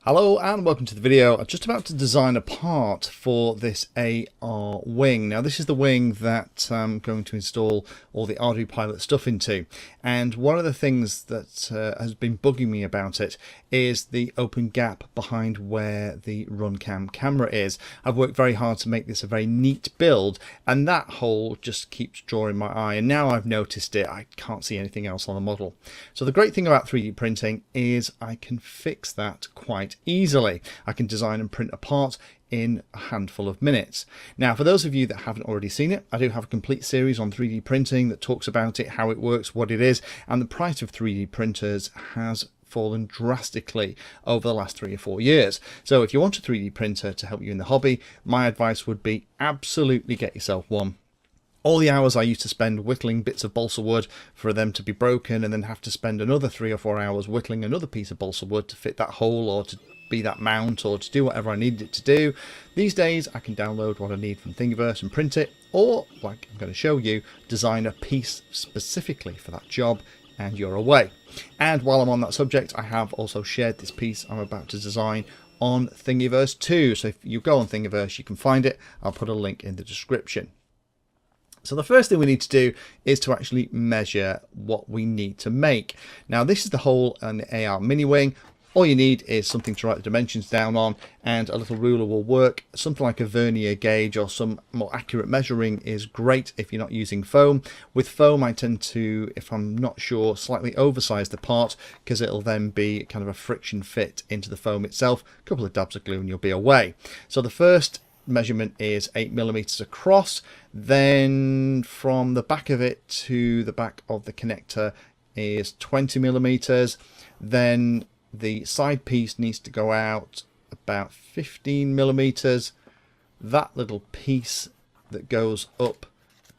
Hello and welcome to the video. I'm just about to design a part for this AR wing. Now this is the wing that I'm going to install all the Arduino Pilot stuff into, and one of the things that has been bugging me about it is the open gap behind where the RunCam camera is. I've worked very hard to make this a very neat build, and that hole just keeps drawing my eye, and now I've noticed it, I can't see anything else on the model. So the great thing about 3D printing is I can fix that quite easily. I can design and print a part in a handful of minutes. Now, for those of you that haven't already seen it, I do have a complete series on 3D printing that talks about it, how it works, what it is, and the price of 3D printers has fallen drastically over the last 3 or 4 years. So if you want a 3D printer to help you in the hobby, my advice would be absolutely get yourself one. All the hours I used to spend whittling bits of balsa wood for them to be broken, and then have to spend another 3 or 4 hours whittling another piece of balsa wood to fit that hole or to be that mount or to do whatever I needed it to do. These days I can download what I need from Thingiverse and print it, or, like I'm going to show you, design a piece specifically for that job, and you're away. And while I'm on that subject, I have also shared this piece I'm about to design on Thingiverse too. So if you go on Thingiverse, you can find it. I'll put a link in the description. So the first thing we need to do is to actually measure what we need to make. Now this is the hole in the AR mini wing. All you need is something to write the dimensions down on, and a little ruler will work. Something like a vernier gauge or some more accurate measuring is great if you're not using foam. With foam, I tend to, if I'm not sure, slightly oversize the part, because it'll then be kind of a friction fit into the foam itself. A couple of dabs of glue and you'll be away. So the first measurement is 8mm across. Then from the back of it to the back of the connector is 20mm. Then the side piece needs to go out about 15mm. That little piece that goes up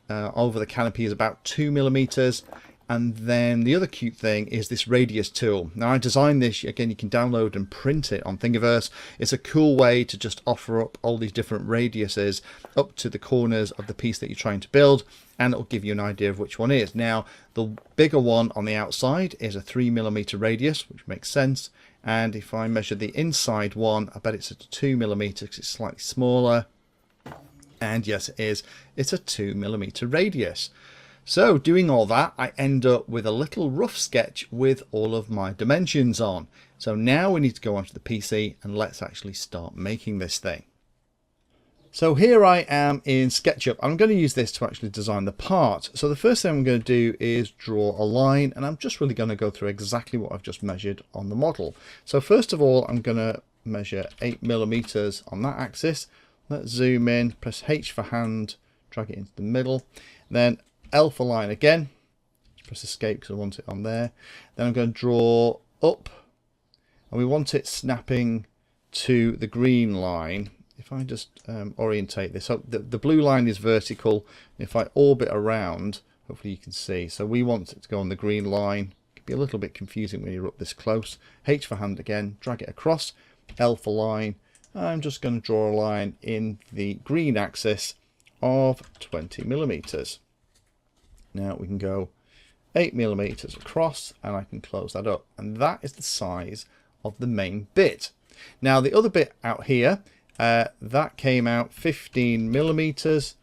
over the canopy is about 2mm. And then the other cute thing is this radius tool. Now I designed this, again you can download and print it on Thingiverse. It's a cool way to just offer up all these different radiuses up to the corners of the piece that you're trying to build, and it'll give you an idea of which one is. Now the bigger one on the outside is a 3mm radius, which makes sense. And if I measure the inside one, I bet it's a 2mm because it's slightly smaller. And yes, it is. It's a 2mm radius. So doing all that, I end up with a little rough sketch with all of my dimensions on. So now we need to go onto the PC and let's actually start making this thing. So here I am in SketchUp. I'm going to use this to actually design the part. So the first thing I'm going to do is draw a line, and I'm just really going to go through exactly what I've just measured on the model. So first of all, I'm going to measure 8mm on that axis. Let's zoom in, press H for hand, drag it into the middle. Then L for line again, press escape because I want it on there. Then I'm going to draw up, and we want it snapping to the green line. If I just orientate this up, the blue line is vertical. If I orbit around, hopefully you can see. So we want it to go on the green line. It can be a little bit confusing when you're up this close. H for hand again, drag it across. L for line. I'm just going to draw a line in the green axis of 20mm. Now we can go 8mm across, and I can close that up, and that is the size of the main bit. Now the other bit out here, that came out 15mm.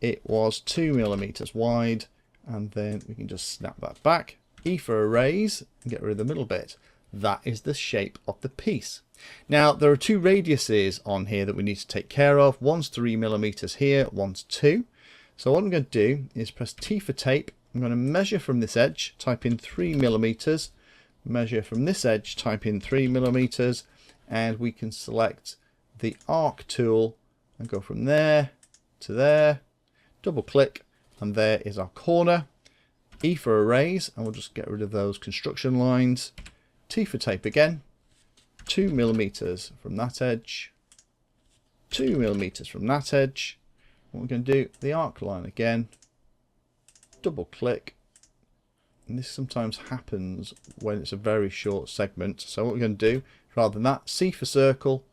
It was 2mm wide, and then we can just snap that back. E for erase and get rid of the middle bit. That is the shape of the piece. Now there are two radiuses on here that we need to take care of. One's 3mm here, one's 2. So what I'm going to do is press T for tape. I'm going to measure from this edge, type in 3mm, measure from this edge, type in 3mm, and we can select the arc tool and go from there to there, double click, and there is our corner. E for erase, and we'll just get rid of those construction lines. T for tape again, 2mm from that edge, 2mm from that edge. What we're going to do, the arc line again, double click, and this sometimes happens when it's a very short segment. So what we're going to do, rather than that, C for circle,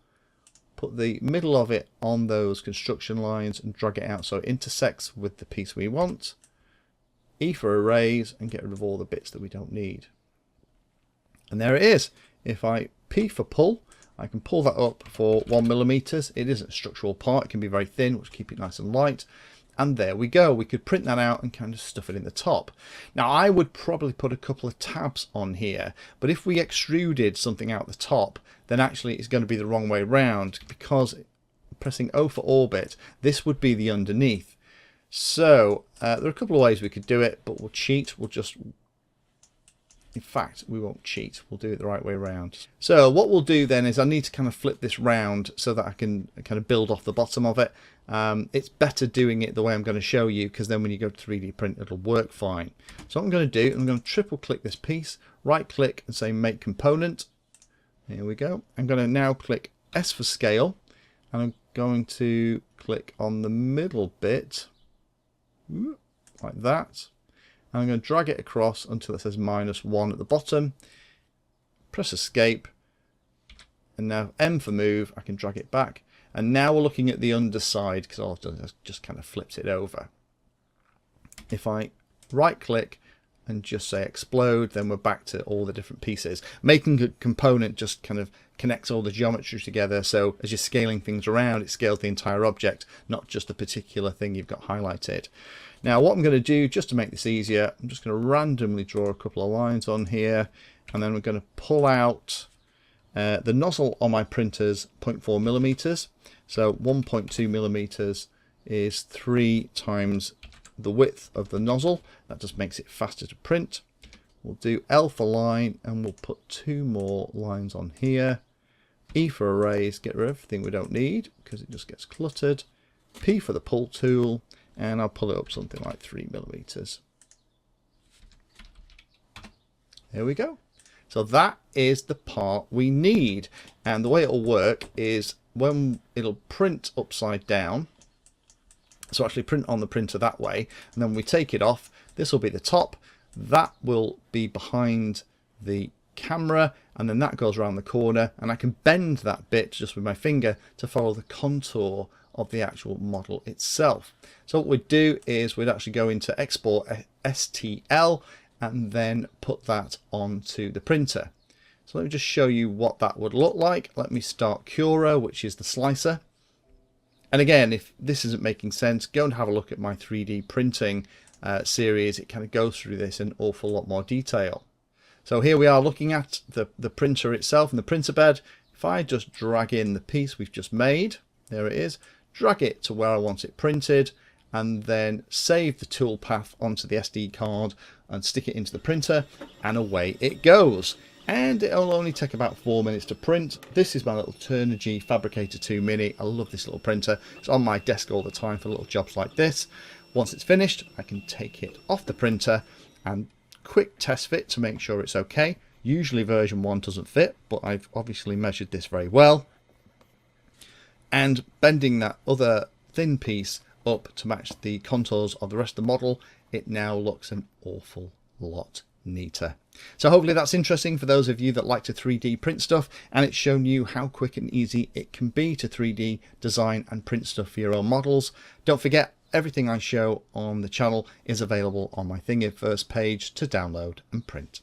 put the middle of it on those construction lines and drag it out so it intersects with the piece we want. E for erase and get rid of all the bits that we don't need. And there it is. If I P for pull, I can pull that up for 1mm. It isn't a structural part, it can be very thin, which keep it nice and light. And there we go. We could print that out and kind of stuff it in the top. Now I would probably put a couple of tabs on here, but if we extruded something out the top, then actually it's going to be the wrong way around, because pressing O for orbit, this would be the underneath. So there are a couple of ways we could do it, but we'll cheat. We'll just, in fact, we won't cheat. We'll do it the right way around. So what we'll do then is I need to kind of flip this round so that I can kind of build off the bottom of it. It's better doing it the way I'm going to show you, because then when you go to 3D print, it'll work fine. So what I'm going to do, I'm going to triple click this piece, right click and say make component. Here we go. I'm going to now click S for scale, and I'm going to click on the middle bit like that. And I'm going to drag it across until it says -1 at the bottom. Press escape, and now M for move. I can drag it back, and now we're looking at the underside, because all I've done is just kind of flipped it over. If I right click and just say explode, then we're back to all the different pieces. Making a component just kind of connects all the geometry together, so as you're scaling things around, it scales the entire object, not just a particular thing you've got highlighted. Now what I'm going to do, just to make this easier, I'm just going to randomly draw a couple of lines on here, and then we're going to pull out the nozzle on my printer's 0.4mm. So 1.2mm is 3 times the width of the nozzle. That just makes it faster to print. We'll do L for line, and we'll put 2 more lines on here. E for erase, get rid of everything we don't need because it just gets cluttered. P for the pull tool, and I'll pull it up something like 3mm. There we go. So that is the part we need, and the way it'll work is when it'll print upside down, so actually print on the printer that way, and then when we take it off, this will be the top, that will be behind the camera, and then that goes around the corner, and I can bend that bit just with my finger to follow the contour of the actual model itself. So what we'd do is we'd actually go into export STL and then put that onto the printer. So let me just show you what that would look like. Let me start Cura, which is the slicer. And again, if this isn't making sense, go and have a look at my 3D printing series. It kind of goes through this in an awful lot more detail. So here we are looking at the printer itself and the printer bed. If I just drag in the piece we've just made, there it is, drag it to where I want it printed, and then save the toolpath onto the SD card and stick it into the printer, and away it goes. And it'll only take about 4 minutes to print. This is my little Turnigy Fabricator 2 Mini. I love this little printer. It's on my desk all the time for little jobs like this. Once it's finished, I can take it off the printer and quick test fit to make sure it's okay. Usually version 1 doesn't fit, but I've obviously measured this very well. And bending that other thin piece up to match the contours of the rest of the model, it now looks an awful lot neater. So hopefully that's interesting for those of you that like to 3D print stuff, and it's shown you how quick and easy it can be to 3D design and print stuff for your own models. Don't forget, everything I show on the channel is available on my Thingiverse page to download and print.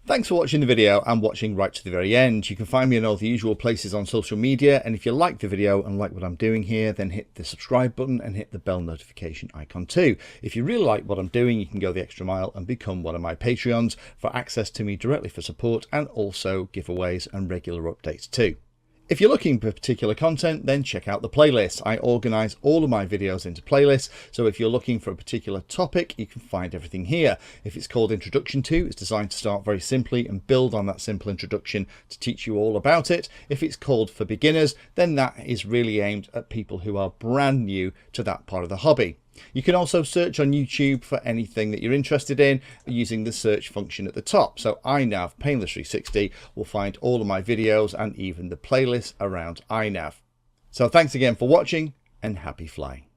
Thanks for watching the video and watching right to the very end. You can find me in all the usual places on social media, and if you like the video and like what I'm doing here, then hit the subscribe button and hit the bell notification icon too. If you really like what I'm doing, you can go the extra mile and become one of my Patreons for access to me directly for support, and also giveaways and regular updates too. If you're looking for particular content, then check out the playlist. I organise all of my videos into playlists, so if you're looking for a particular topic, you can find everything here. If it's called Introduction To, it's designed to start very simply and build on that simple introduction to teach you all about it. If it's called For Beginners, then that is really aimed at people who are brand new to that part of the hobby. You can also search on YouTube for anything that you're interested in using the search function at the top. So iNav Painless 360 will find all of my videos and even the playlists around iNav. So thanks again for watching, and happy flying.